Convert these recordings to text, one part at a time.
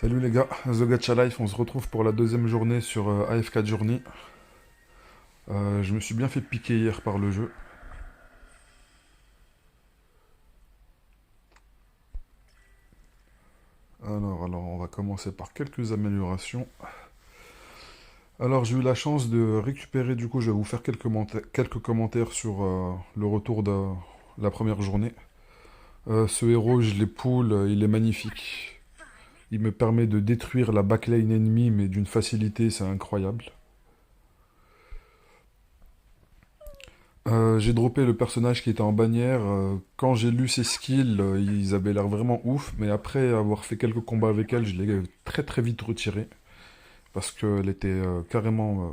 Salut les gars, The Gacha Life, on se retrouve pour la deuxième journée sur AFK Journey. Je me suis bien fait piquer hier par le jeu. Alors, on va commencer par quelques améliorations. Alors, j'ai eu la chance de récupérer, du coup, je vais vous faire quelques commentaires sur le retour de la première journée. Ce héros, je l'ai pull, il est magnifique. Il me permet de détruire la backline ennemie, mais d'une facilité, c'est incroyable. J'ai droppé le personnage qui était en bannière. Quand j'ai lu ses skills, ils avaient l'air vraiment ouf, mais après avoir fait quelques combats avec elle, je l'ai très très vite retirée parce qu'elle était carrément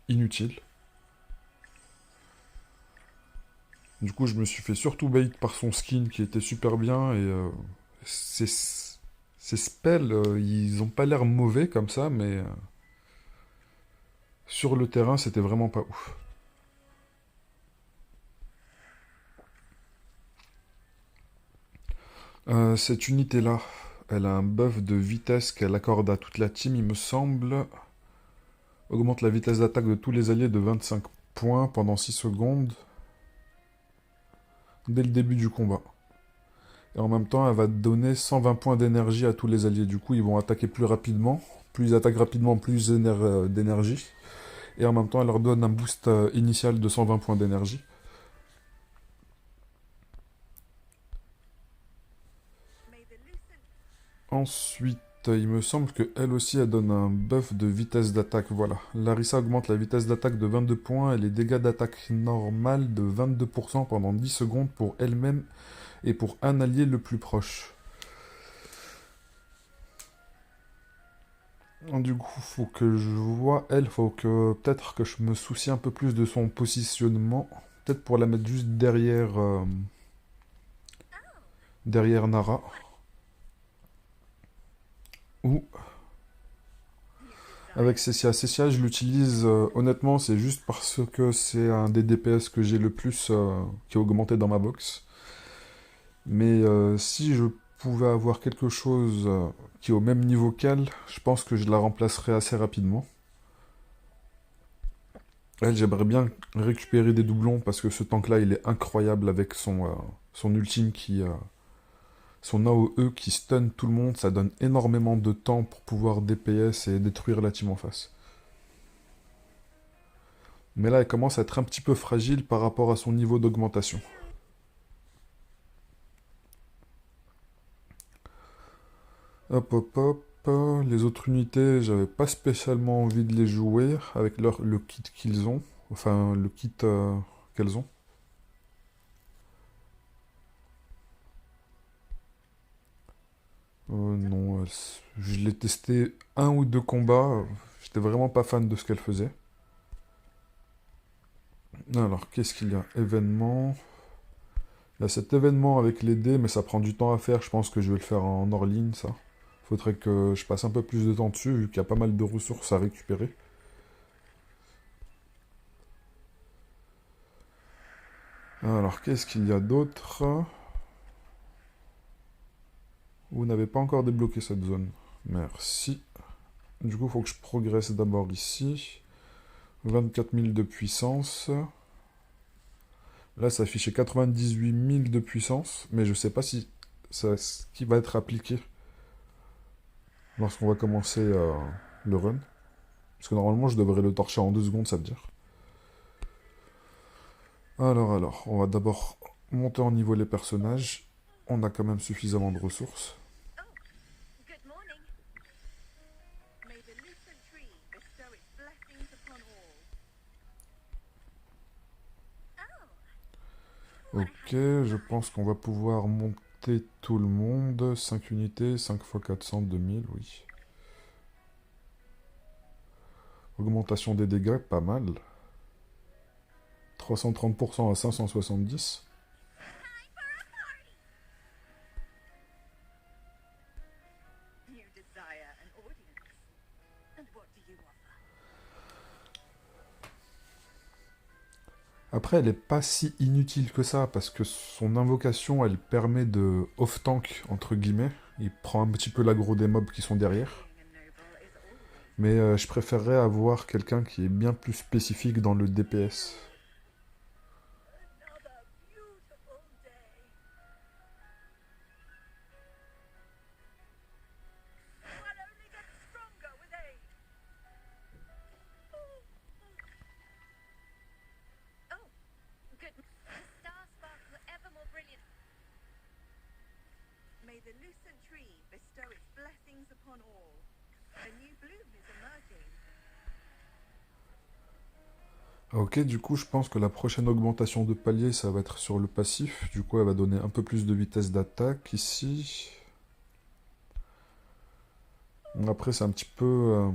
inutile. Du coup, je me suis fait surtout bait par son skin qui était super bien et ses, ses spells, ils ont pas l'air mauvais comme ça, mais sur le terrain, c'était vraiment pas ouf. Cette unité-là, elle a un buff de vitesse qu'elle accorde à toute la team, il me semble. Augmente la vitesse d'attaque de tous les alliés de 25 points pendant 6 secondes dès le début du combat. Et en même temps, elle va donner 120 points d'énergie à tous les alliés. Du coup, ils vont attaquer plus rapidement. Plus ils attaquent rapidement, plus d'énergie. Et en même temps, elle leur donne un boost initial de 120 points d'énergie. Ensuite, il me semble que elle aussi, elle donne un buff de vitesse d'attaque. Voilà. Larissa augmente la vitesse d'attaque de 22 points et les dégâts d'attaque normales de 22% pendant 10 secondes pour elle-même et pour un allié le plus proche. Du coup, faut que je vois elle, faut que peut-être que je me soucie un peu plus de son positionnement. Peut-être pour la mettre juste derrière Nara. Ou avec Cessia. Cessia, je l'utilise honnêtement, c'est juste parce que c'est un des DPS que j'ai le plus qui est augmenté dans ma box. Mais si je pouvais avoir quelque chose qui est au même niveau qu'elle, je pense que je la remplacerais assez rapidement. Elle, j'aimerais bien récupérer des doublons parce que ce tank-là, il est incroyable avec son ultime son AOE qui stun tout le monde. Ça donne énormément de temps pour pouvoir DPS et détruire la team en face. Mais là, elle commence à être un petit peu fragile par rapport à son niveau d'augmentation. Hop, hop, hop. Les autres unités, j'avais pas spécialement envie de les jouer avec le kit qu'ils ont. Enfin, le kit qu'elles ont. Non, je l'ai testé un ou deux combats. J'étais vraiment pas fan de ce qu'elle faisait. Alors, qu'est-ce qu'il y a? Événement. Il y a cet événement avec les dés, mais ça prend du temps à faire. Je pense que je vais le faire en hors ligne, ça. Faudrait que je passe un peu plus de temps dessus, vu qu'il y a pas mal de ressources à récupérer. Alors, qu'est-ce qu'il y a d'autre? Vous n'avez pas encore débloqué cette zone. Merci. Du coup, il faut que je progresse d'abord ici. 24 000 de puissance. Là, ça affichait 98 000 de puissance, mais je sais pas si c'est ce qui va être appliqué lorsqu'on va commencer le run. Parce que normalement, je devrais le torcher en 2 secondes, ça veut dire. Alors, on va d'abord monter en niveau les personnages. On a quand même suffisamment de ressources. Ok, je pense qu'on va pouvoir monter tout le monde. 5 unités, 5 x 400, 2000, oui. Augmentation des dégâts, pas mal. 330% à 570. Après, elle est pas si inutile que ça, parce que son invocation, elle permet de off-tank, entre guillemets. Il prend un petit peu l'aggro des mobs qui sont derrière. Mais je préférerais avoir quelqu'un qui est bien plus spécifique dans le DPS. May the lucent tree bestow its blessings upon all. A new bloom is emerging. Ok, du coup, je pense que la prochaine augmentation de palier, ça va être sur le passif. Du coup, elle va donner un peu plus de vitesse d'attaque ici. Après, c'est un petit peu...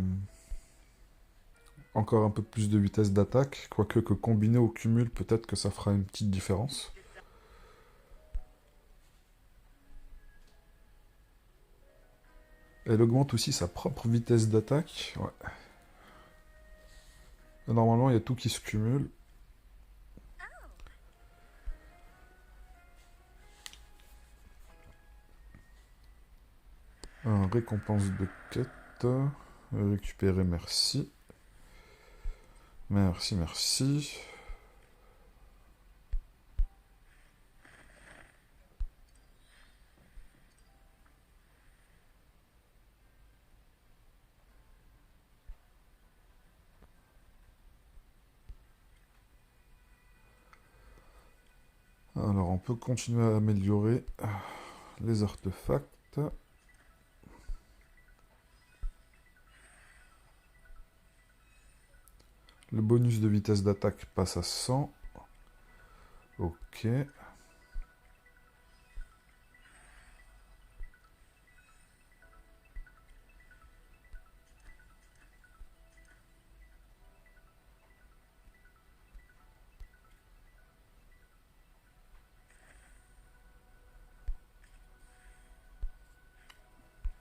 encore un peu plus de vitesse d'attaque. Quoique que combiné au cumul, peut-être que ça fera une petite différence. Elle augmente aussi sa propre vitesse d'attaque. Ouais. Et normalement, il y a tout qui se cumule. Un récompense de quête. Récupérer, merci. Merci, merci. Alors, on peut continuer à améliorer les artefacts. Le bonus de vitesse d'attaque passe à 100. Ok.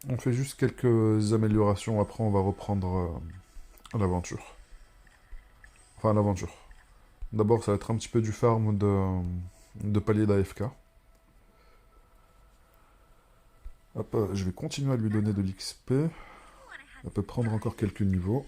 On fait juste quelques améliorations, après on va reprendre l'aventure. Enfin, l'aventure. D'abord, ça va être un petit peu du farm de palier d'AFK. Hop, je vais continuer à lui donner de l'XP. Elle peut prendre encore quelques niveaux.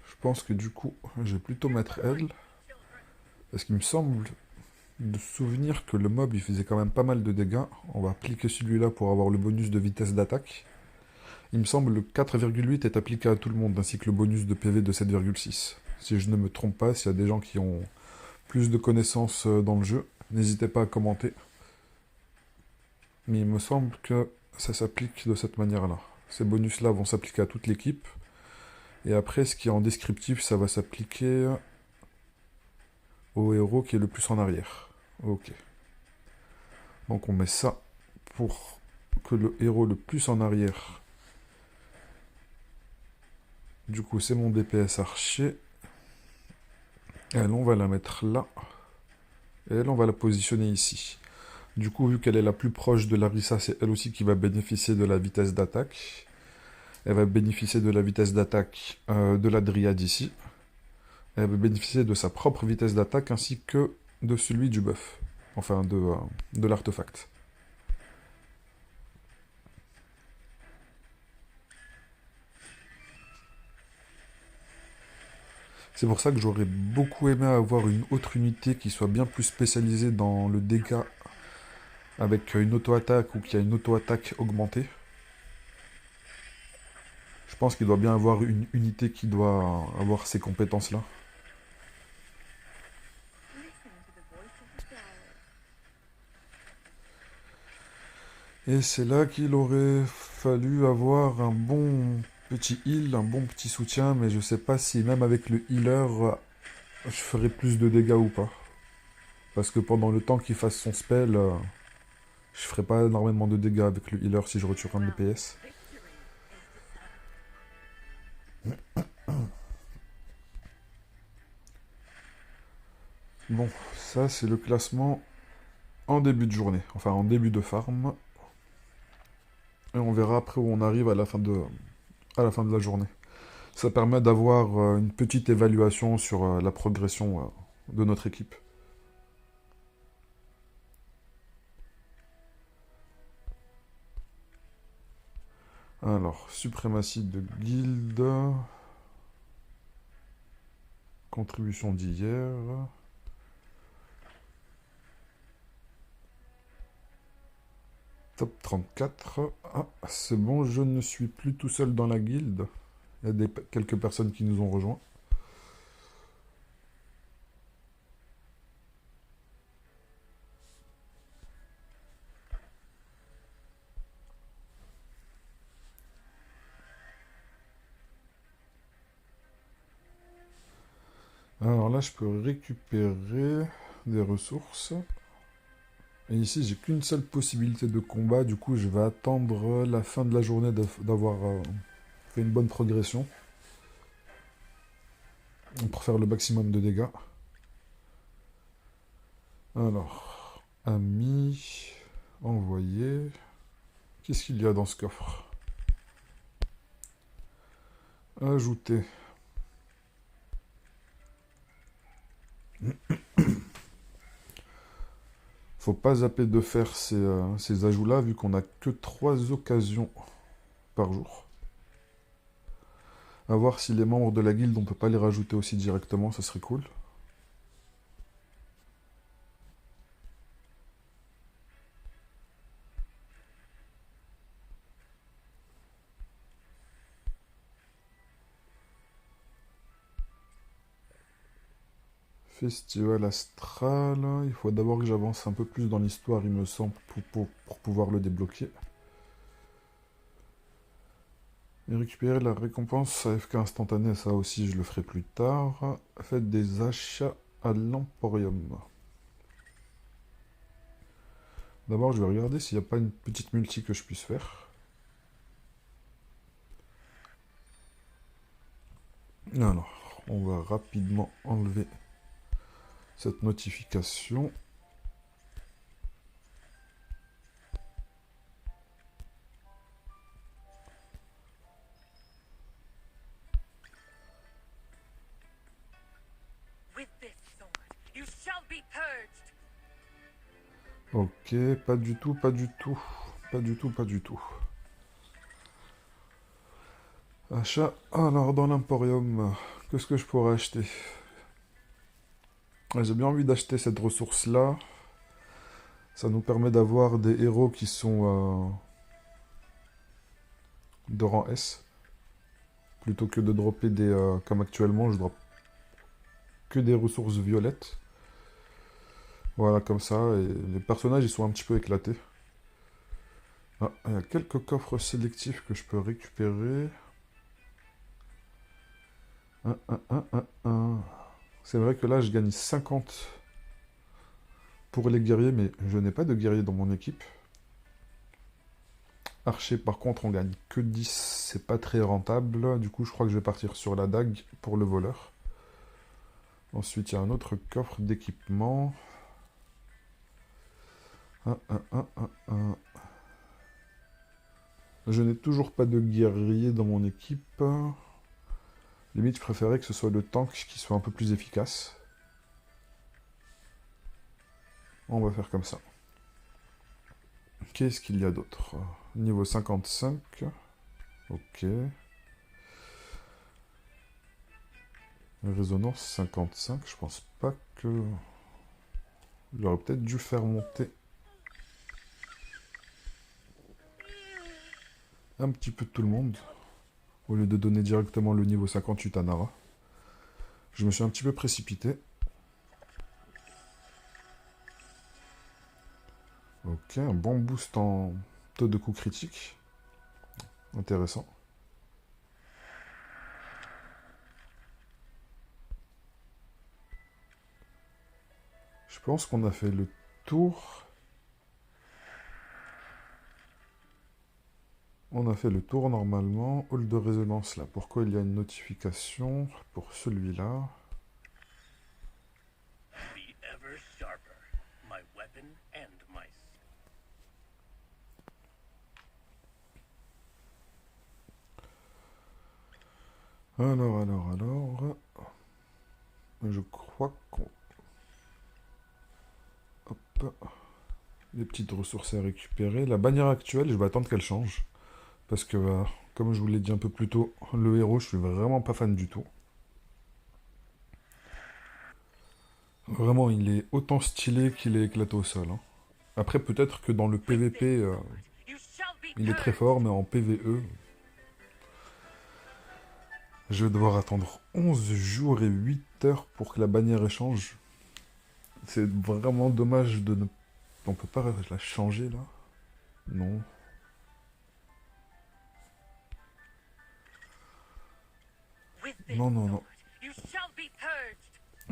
Je pense que du coup, je vais plutôt mettre elle. Parce qu'il me semble de souvenir que le mob il faisait quand même pas mal de dégâts. On va appliquer celui-là pour avoir le bonus de vitesse d'attaque. Il me semble que le 4,8 est appliqué à tout le monde, ainsi que le bonus de PV de 7,6. Si je ne me trompe pas, s'il y a des gens qui ont plus de connaissances dans le jeu, n'hésitez pas à commenter. Mais il me semble que ça s'applique de cette manière-là. Ces bonus-là vont s'appliquer à toute l'équipe. Et après, ce qui est en descriptif, ça va s'appliquer au héros qui est le plus en arrière. Ok. Donc on met ça pour que le héros le plus en arrière. Du coup, c'est mon DPS archer. Elle, on va la mettre là. Et elle, on va la positionner ici. Du coup, vu qu'elle est la plus proche de Larissa, c'est elle aussi qui va bénéficier de la vitesse d'attaque. Elle va bénéficier de la vitesse d'attaque de la Dryade ici. Elle va bénéficier de sa propre vitesse d'attaque ainsi que de celui du buff. Enfin, de l'artefact. C'est pour ça que j'aurais beaucoup aimé avoir une autre unité qui soit bien plus spécialisée dans le dégât avec une auto-attaque ou qui a une auto-attaque augmentée. Je pense qu'il doit bien avoir une unité qui doit avoir ces compétences-là. Listen to the voice of the flowers. Et c'est là qu'il aurait fallu avoir un bon petit heal, un bon petit soutien, mais je sais pas si même avec le healer, je ferai plus de dégâts ou pas. Parce que pendant le temps qu'il fasse son spell, je ferai pas énormément de dégâts avec le healer si je retire un DPS. Victory is decided. Bon, ça c'est le classement en début de journée, enfin en début de farm. Et on verra après où on arrive à la fin de la journée. Ça permet d'avoir une petite évaluation sur la progression de notre équipe. Alors, suprématie de guilde. Contribution d'hier. Top 34. Ah, c'est bon, je ne suis plus tout seul dans la guilde. Il y a quelques personnes qui nous ont rejoints. Alors là, je peux récupérer des ressources. Et ici, j'ai qu'une seule possibilité de combat. Du coup, je vais attendre la fin de la journée d'avoir fait une bonne progression. Pour faire le maximum de dégâts. Alors, ami, envoyé. Qu'est-ce qu'il y a dans ce coffre? Ajouter. Faut pas zapper de faire ces ajouts-là, vu qu'on a que 3 occasions par jour. À voir si les membres de la guilde, on peut pas les rajouter aussi directement, ça serait cool. Festival astral, il faut d'abord que j'avance un peu plus dans l'histoire, il me semble, pour pouvoir le débloquer. Et récupérer la récompense AFK instantanée, ça aussi je le ferai plus tard. Faites des achats à l'Emporium. D'abord, je vais regarder s'il n'y a pas une petite multi que je puisse faire. Alors, on va rapidement enlever cette notification. With this sword, you shall be purged. Ok, pas du tout, pas du tout. Pas du tout, pas du tout. Achat. Alors, dans l'Emporium, qu'est-ce que je pourrais acheter? J'ai bien envie d'acheter cette ressource-là. Ça nous permet d'avoir des héros qui sont de rang S. Plutôt que de dropper des... comme actuellement, je drop que des ressources violettes. Voilà, comme ça. Et les personnages, ils sont un petit peu éclatés. Ah, il y a quelques coffres sélectifs que je peux récupérer. C'est vrai que là, je gagne 50 pour les guerriers, mais je n'ai pas de guerriers dans mon équipe. Archer, par contre, on gagne que 10, c'est pas très rentable. Du coup, je crois que je vais partir sur la dague pour le voleur. Ensuite, il y a un autre coffre d'équipement. Je n'ai toujours pas de guerrier dans mon équipe. Limite, je préférais que ce soit le tank qui soit un peu plus efficace. On va faire comme ça. Qu'est-ce qu'il y a d'autre? Niveau 55. Ok. Résonance 55. Je pense pas que... J'aurais peut-être dû faire monter un petit peu tout le monde, au lieu de donner directement le niveau 58 à Nara. Je me suis un petit peu précipité. Ok, un bon boost en taux de coup critique. Intéressant. Je pense qu'on a fait le tour. On a fait le tour normalement. Hall de résonance là. Pourquoi il y a une notification pour celui-là? Be ever sharper, my weapon and my Alors. Je crois qu'on... Hop. Des petites ressources à récupérer. La bannière actuelle, je vais attendre qu'elle change. Parce que, comme je vous l'ai dit un peu plus tôt, le héros, je suis vraiment pas fan du tout. Vraiment, il est autant stylé qu'il est éclaté au sol, hein. Après, peut-être que dans le PVP, you shall be il est très fort, mais en PVE, je vais devoir attendre 11 jours et 8 heures pour que la bannière échange. C'est vraiment dommage de ne... On peut pas la changer, là? Non. with this Non. sword, you shall be purged.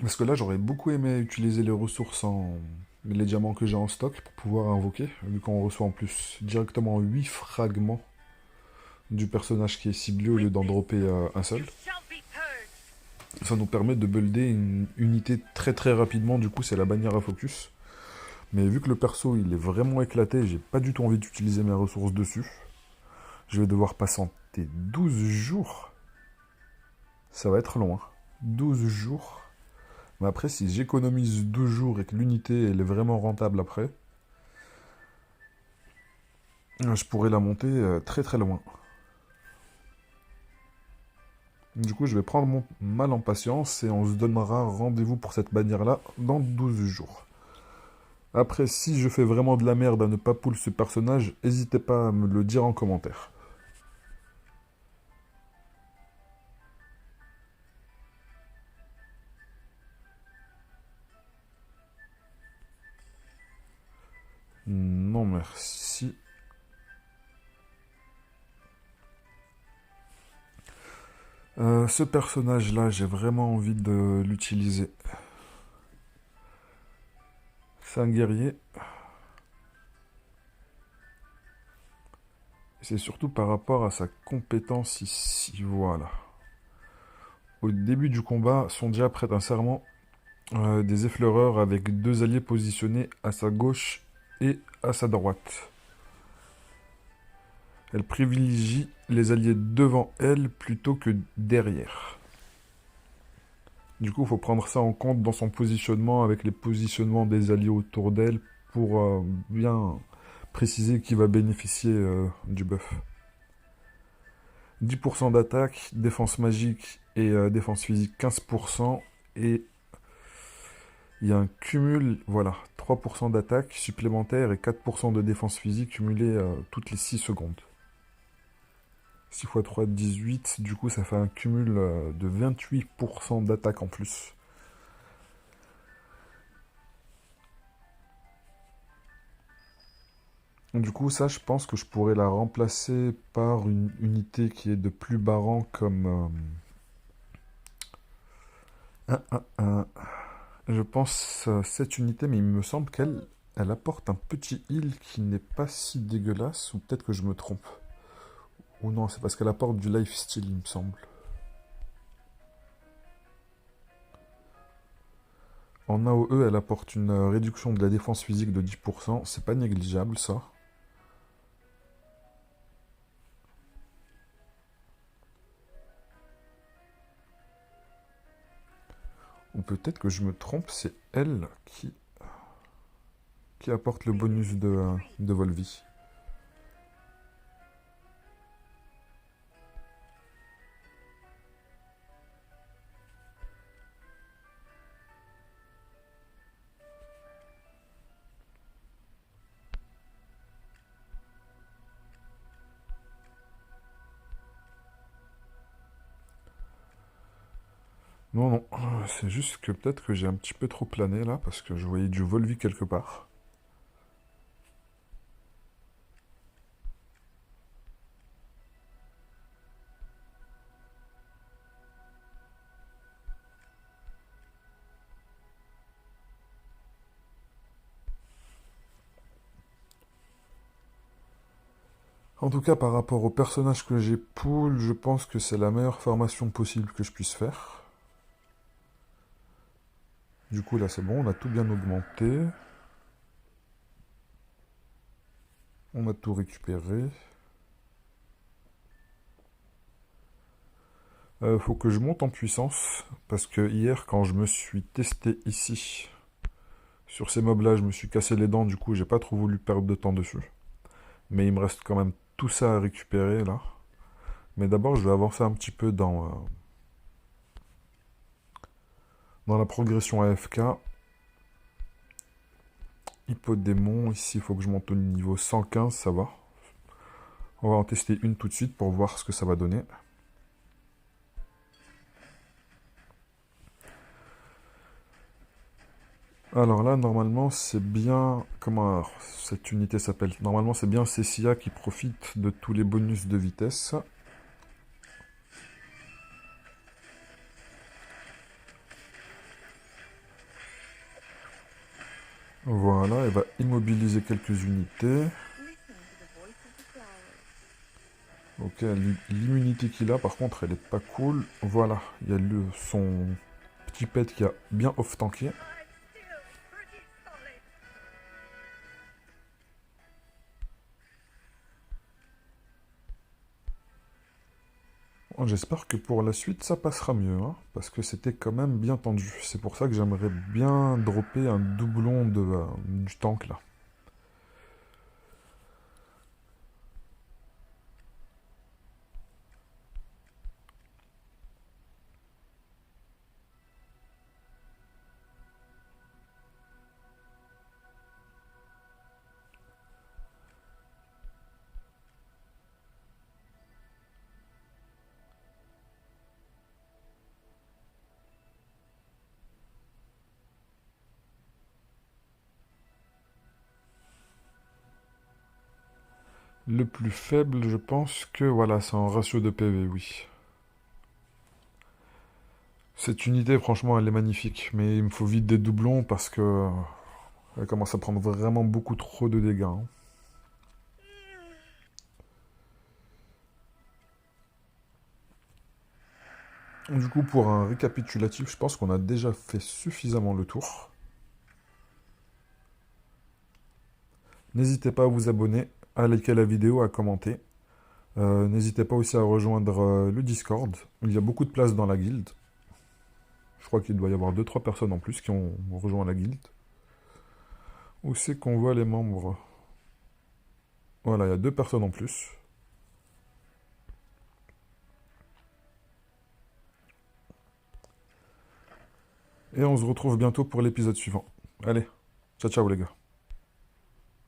Parce que là, j'aurais beaucoup aimé utiliser les ressources en... les diamants que j'ai en stock pour pouvoir invoquer, vu qu'on reçoit en plus directement 8 fragments du personnage qui est ciblé au lieu d'en dropper un seul. You shall be purged. Ça nous permet de builder une unité très très rapidement, du coup c'est la bannière à focus. Mais vu que le perso il est vraiment éclaté, j'ai pas du tout envie d'utiliser mes ressources dessus. Je vais devoir patienter 12 jours. Ça va être long, hein. 12 jours. Mais après, si j'économise 12 jours et que l'unité elle est vraiment rentable après, je pourrais la monter très très loin. Du coup, je vais prendre mon mal en patience et on se donnera rendez-vous pour cette bannière-là dans 12 jours. Après, si je fais vraiment de la merde à ne pas pull ce personnage, n'hésitez pas à me le dire en commentaire. Non, merci. Ce personnage-là, j'ai vraiment envie de l'utiliser. C'est un guerrier. C'est surtout par rapport à sa compétence ici, voilà. Au début du combat, Sondia prête un serment des effleureurs avec 2 alliés positionnés à sa gauche et à sa droite. Elle privilégie les alliés devant elle plutôt que derrière. Du coup, il faut prendre ça en compte dans son positionnement avec les positionnements des alliés autour d'elle pour bien préciser qui va bénéficier du buff. 10% d'attaque, défense magique et défense physique 15%. Et il y a un cumul, voilà, 3% d'attaque supplémentaire et 4% de défense physique cumulée toutes les 6 secondes. 6 x 3, 18, du coup ça fait un cumul de 28% d'attaque en plus. Du coup ça je pense que je pourrais la remplacer par une unité qui est de plus bas rang comme... Je pense cette unité, mais il me semble qu'elle apporte un petit heal qui n'est pas si dégueulasse, ou peut-être que je me trompe. Ou non, c'est parce qu'elle apporte du lifesteal, il me semble. En AOE, elle apporte une réduction de la défense physique de 10%. C'est pas négligeable, ça. Ou peut-être que je me trompe, c'est elle qui apporte le bonus de Volvi. Non, c'est juste que peut-être que j'ai un petit peu trop plané là, parce que je voyais du Volvi quelque part. En tout cas, par rapport au personnage que j'ai pool, je pense que c'est la meilleure formation possible que je puisse faire. Du coup, là, c'est bon, on a tout bien augmenté. On a tout récupéré. Faut que je monte en puissance, parce que hier, quand je me suis testé ici, sur ces mobs-là, je me suis cassé les dents, du coup, j'ai pas trop voulu perdre de temps dessus. Mais il me reste quand même tout ça à récupérer, là. Mais d'abord, je vais avancer un petit peu dans la progression AFK. Hippodémon, ici, il faut que je monte au niveau 115, ça va. On va en tester une tout de suite pour voir ce que ça va donner. Alors là, normalement, c'est bien... Comment cette unité s'appelle? Normalement, c'est bien Cécia qui profite de tous les bonus de vitesse. Voilà, elle va immobiliser quelques unités. Listen to the voice of the flowers. Ok, l'immunité qu'il a, par contre, elle est pas cool. Voilà, il y a son petit pet qui a bien off-tanké. I'm still pretty solid. Bon, j'espère que pour la suite, ça passera mieux, hein, parce que c'était quand même bien tendu. C'est pour ça que j'aimerais bien dropper un doublon du tank, là. Le plus faible, je pense que voilà, c'est en ratio de PV, oui. Cette unité, franchement, elle est magnifique, mais il me faut vite des doublons parce que elle commence à prendre vraiment beaucoup trop de dégâts, hein. Du coup, pour un récapitulatif, je pense qu'on a déjà fait suffisamment le tour. N'hésitez pas à vous abonner, à liker la vidéo, à commenter. N'hésitez pas aussi à rejoindre le Discord. Il y a beaucoup de place dans la guilde. Je crois qu'il doit y avoir 2-3 personnes en plus qui ont rejoint la guilde. Où c'est qu'on voit les membres? Voilà, il y a 2 personnes en plus. Et on se retrouve bientôt pour l'épisode suivant. Allez, ciao ciao les gars.